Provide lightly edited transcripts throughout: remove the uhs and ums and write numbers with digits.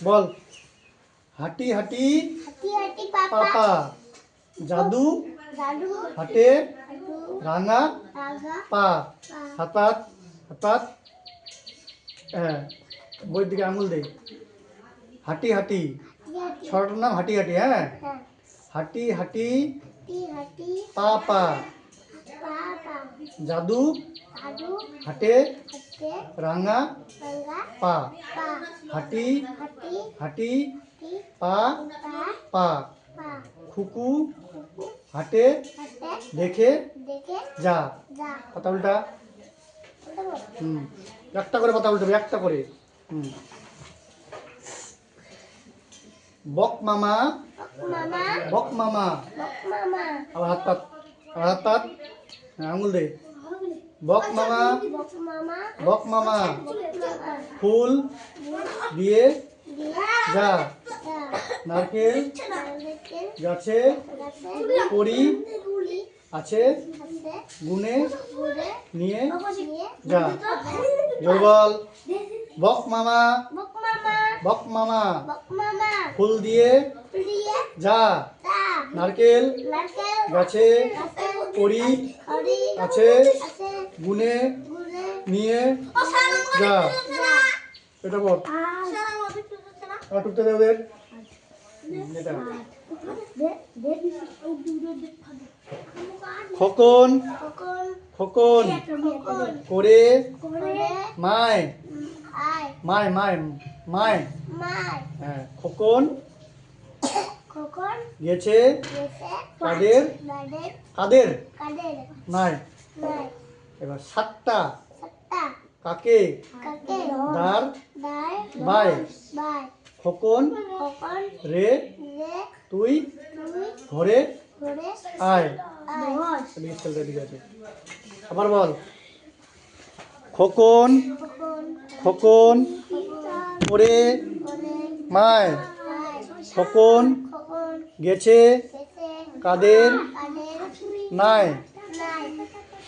বল। হাঁটি হাঁটি পাপা, জাদু হাটে রাঙা পা, হাতাত হাতাত। হ্যাঁ, বইয়ের দিকে আঙুল দে। হাঁটি হাঁটি, ছড়াটার নাম হাঁটি হাঁটি। হ্যাঁ, হাঁটি হাঁটি পাপা, জাদু হাটে রাঙা পা, হাঁটি হাঁটি পা পা, খুকু হাটে দেখে যা। পাতা উল্টা। একটা করে পাতা উল্টাবে, একটা করে। বক মামা বক মামা, আবার হাত পাত, আবার হাত পাত। আঙুল দে। বক মামা বক মামা, ফুল দিয়ে যা। নারকেল গাছে পরি আছে, গুনে নিয়ে যা। জোর বল। বক মামা বক মামা, ফুল দিয়ে যা। নারকেল গাছে পরি আছে, গুনে নিয়ে যা। এটা বল। টুকতে দে ওদের। খোকন খোকন করে মায় মায় মায় মায়। হ্যাঁ, খোকন গেছে কাদের কাদের নাই। এবার সাতটা কাকে দাঁড় বাই। খোকন রে তুই ঘরে আয়। ঠিক আছে, আবার বল। খোকন খোকন করে মায়, খোকন গেছে কাদের নাই।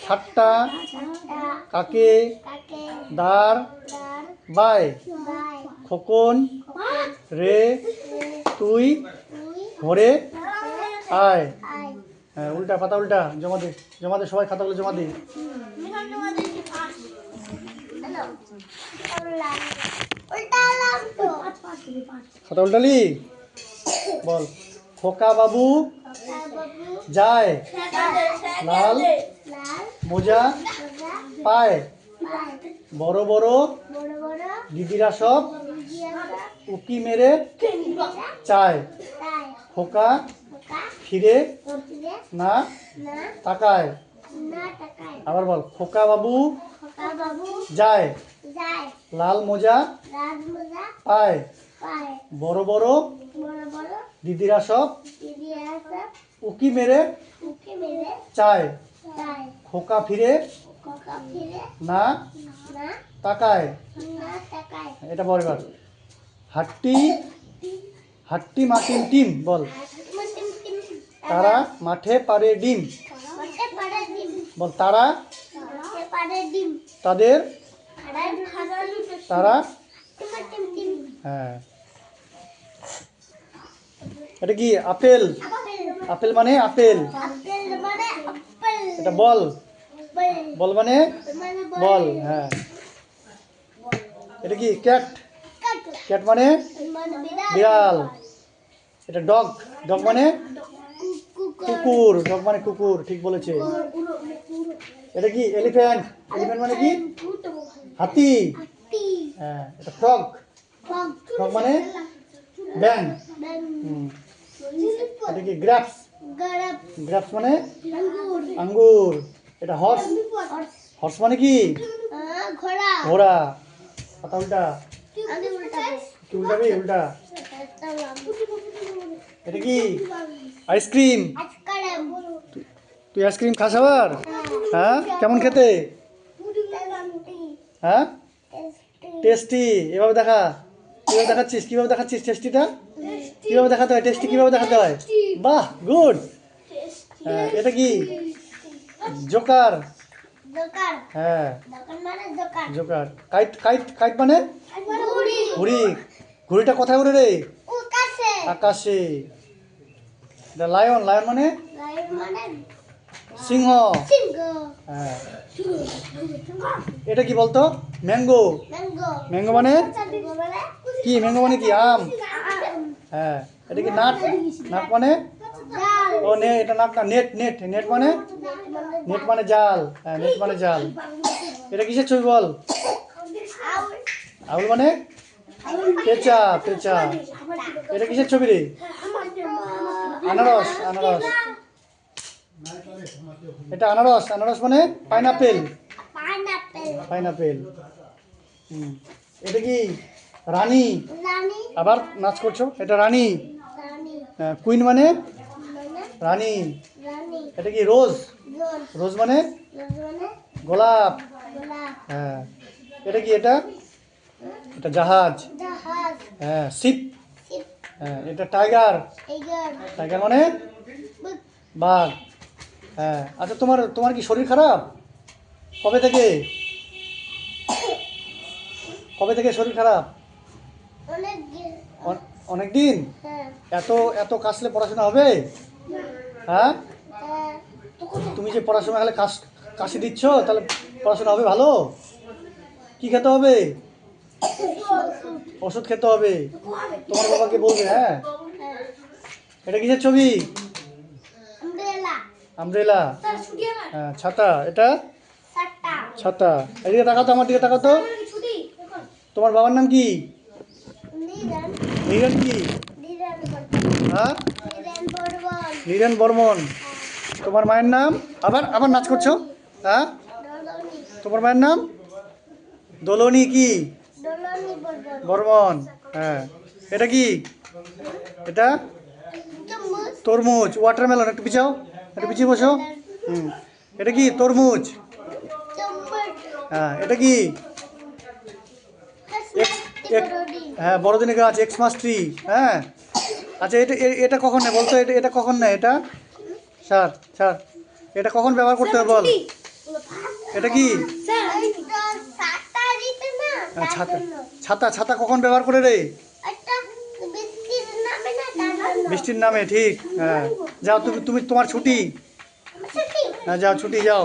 সাতটা কাকে দাঁড় বাই। খোকন রে তুই ঘরে আয়। হ্যাঁ, উল্টা পাতা উল্টা। জমা দে, জমা দে, সবাই খাতাগুলো জমা দে। খাতা উল্টালি? বল। খোকা বাবু যায়, লাল মোজা পায়, বড় বড় দিদিরা সব উকি মেরে চায়। খোকা ফিরে না তাকায়। আবার বল। খোকা বাবু যায়, লাল মোজা পায়, বড় বড় দিদিরা সব উকি মেরে চায়। খোকা ফিরে না তাকায়। এটা বল এবার। হাট্টি হাট্টি মাটিম টিম, বল। তারা মাঠে পারে ডিম, বল। তারা তাদের তারা। হ্যাঁ, এটা কি? আপেল। আপেল মানে আপেল। এটা বল। বল মানে বল। হ্যাঁ, এটা কি? ক্যাট। ক্যাট মানে বিড়াল। এটা ডগ। ডগ মানে কুকুর। ডগ মানে কুকুর, ঠিক বলেছে। এটা কি? এলিফ্যান্ট। এলিফ্যান্ট মানে কি? হাতি। হ্যাঁ, এটা ফ্রগ। ফ্রগ মানে ব্যাং। এটা কি? গ্রাপস। গ্রাপস মানে আঙ্গুর। এটা হর্স। হর্স মানে কি? ঘোড়া। পাতা উল্টা। কি উল্টাবি? উল্টা। এটা কি? আইসক্রিম। তুই আইসক্রিম খাস আবার? হ্যাঁ, কেমন খেতে? হ্যাঁ, টেস্টি। এভাবে দেখা। কিভাবে দেখাচ্ছিস? কিভাবে দেখাচ্ছিস টেস্টিটা? কিভাবে দেখাতে হয়? টেস্টি কিভাবে দেখাতে হয়? বাহ, গুড। হ্যাঁ, এটা কি? জোকার। হ্যাঁ, জোকার। কাইট। কাইট কাইট মানে ঘুড়ি। ঘুড়িটা কোথায় উড়ে রে? আকাশে। এটা লায়ন, লায়ন মানে সিংহ। হ্যাঁ। এটা কি বলতো? ম্যাঙ্গো। ম্যাঙ্গো মানে কি? ম্যাঙ্গো মানে কি? আম। হ্যাঁ। এটা কি নাট? নাট মানে ও নে, এটা নাট না, নেট। নেট, নেট মানে নেট মানে জাল। হ্যাঁ, নেট মানে জাল। এটা কিসের ছবি বল? আউল মানে পেঁচা, পেঁচা। এটা কিসের ছবি রে? আনারস, আনারস। এটা আনারস, আনারস মানে পাইনাপেল। পাইনাপেল। এটা কি রানী? আবার নাচ করছো। এটা রানী। কুইন মানে রানী। এটা কি রোজ? রোজ মানে গোলাপ। হ্যাঁ। এটা কি? এটা এটা জাহাজ। হ্যাঁ, শিপ। হ্যাঁ, এটা টাইগার। টাইগার মানে বাঘ। হ্যাঁ। আচ্ছা, তোমার তোমার কি শরীর খারাপ? কবে থেকে? কবে থেকে শরীর খারাপ? অনেক দিন। এত এত কাশলে পড়াশোনা হবে? হ্যাঁ। তুমি যে পড়াশোনা হলে কাশি দিচ্ছ, তাহলে পড়াশোনা হবে ভালো? কি খেতে হবে? ওষুধ খেতে হবে। তোমার বাবাকে বলবে। হ্যাঁ। এটা কিসের ছবি? আমব্রেলা। হ্যাঁ, ছাতা। এটা ছাতা। এদিকে তাকাও তো, আমার দিকে তাকাও তো। তোমার বাবার নাম কি? নীরেন কি? হ্যাঁ, নীরেন বর্মন। তোমার মায়ের নাম? আবার আবার নাচ করছো। হ্যাঁ, তোমার মায়ের নাম? দোলনি কি? বর্মন। হ্যাঁ। এটা কি? এটা তরমুজ, ওয়াটারমেলন। একটু পিছাও, একটু পিছিয়ে বসো। এটা কি? তরমুজ। হ্যাঁ। এটা কি? হ্যাঁ, বড়দিনের গাছ, এক্সমাস ট্রি। হ্যাঁ। আচ্ছা, এটা এটা কখন নেয় বলতো? এটা এটা কখন নেয়? এটা স্যার, স্যার, এটা কখন ব্যবহার করতে হবে বল? এটা কি? ছাতা। ছাতা, ছাতা কখন ব্যবহার করে রে? বৃষ্টির নামে। ঠিক। হ্যাঁ। যাও, তুমি তুমি তোমার ছুটি। হ্যাঁ, যাও, ছুটি, যাও।